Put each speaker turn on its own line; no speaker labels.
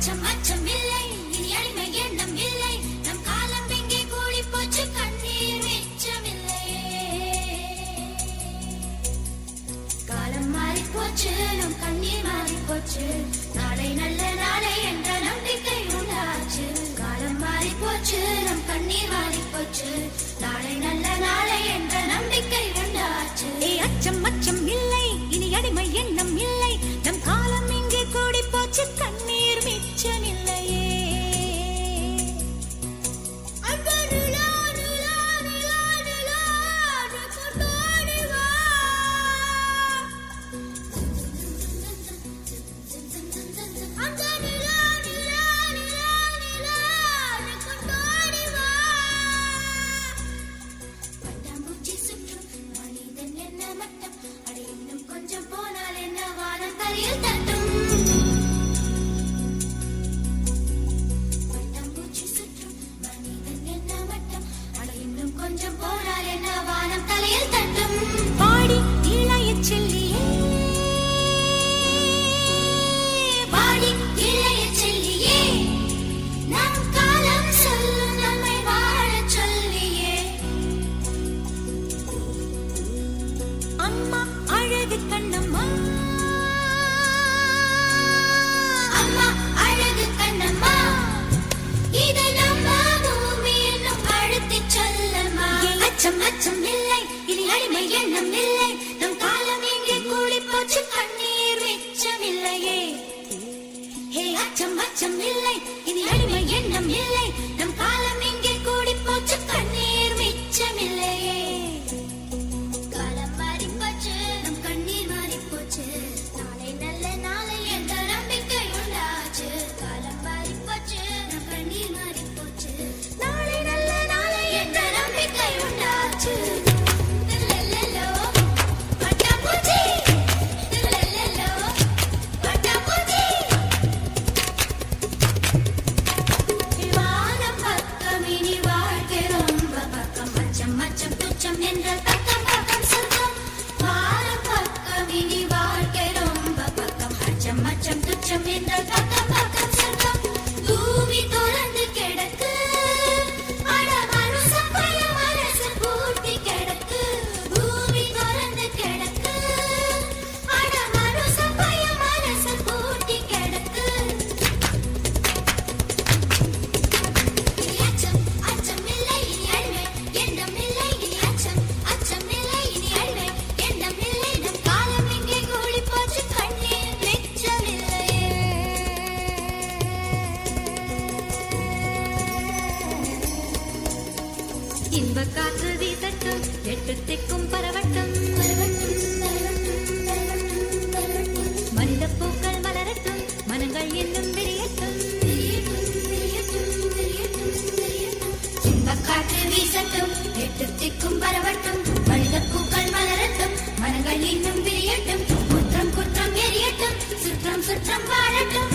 அச்சம் அச்சம் இல்லை இனி அடிமை எண்ணம் இல்லை நம் காலம் எங்கே கூடி போச்சு கண்ணீர் மிச்சமில்லை காலம் மாறி போச்சு நம் கண்ணீர் மாறி போச்சு நாளை நல்ல நாளை என்ற நம்பிக்கை உண்டாச்சு காலம் மாறி போச்சு நம் கண்ணீர் மாறி போச்சு நாளை நல்ல நாளை என்ற நம்பிக்கை உண்டாச்சு
அச்சம் அச்சம் இல்லை இனி அடிமை எண்ணம் இல்லை நம் காலம் இங்கே கூடி போச்சு கண்ணீர் மிச்சமில்லையே
அச்சம் இல்லை இனி அடிமை எண்ணம் இல்லை நம் காலம் எங்கே கூடி போச்சு கண்ணீர் மிச்சமில்லையே அச்சம் அச்சம் இல்லை இனி அடிமை எண்ணம் இல்லை நம் காலம் எங்கே கூடி போச்சு கண்ணீர் மிச்சமில்லையே காலம் மாறி போச்சு நம் கண்ணீர் மாறி போச்சு நாளை நல்ல நாளை என்ற நம்பிக்கை உண்டாச்சு காலம் மாறி போச்சு நம் கண்ணீர் மாறி போச்சு நாளை நல்ல நாளை என்ற நம்பிக்கை உண்டாச்சு
இன்ப காற்று வீசட்டும் எட்டு திக்கும் பரவட்டும் மனித பூக்கள் மலரட்டும் மனங்கள் இன்னும் விரியட்டும்
இன்ப காற்று வீசட்டும் எட்டு திக்கும் பரவட்டும் மனித பூக்கள் மலரட்டும் மனங்கள் இன்னும் விரியட்டும் குற்றம் குற்றம் எரியட்டும் சுற்றம் சுற்றம் வாழட்டும்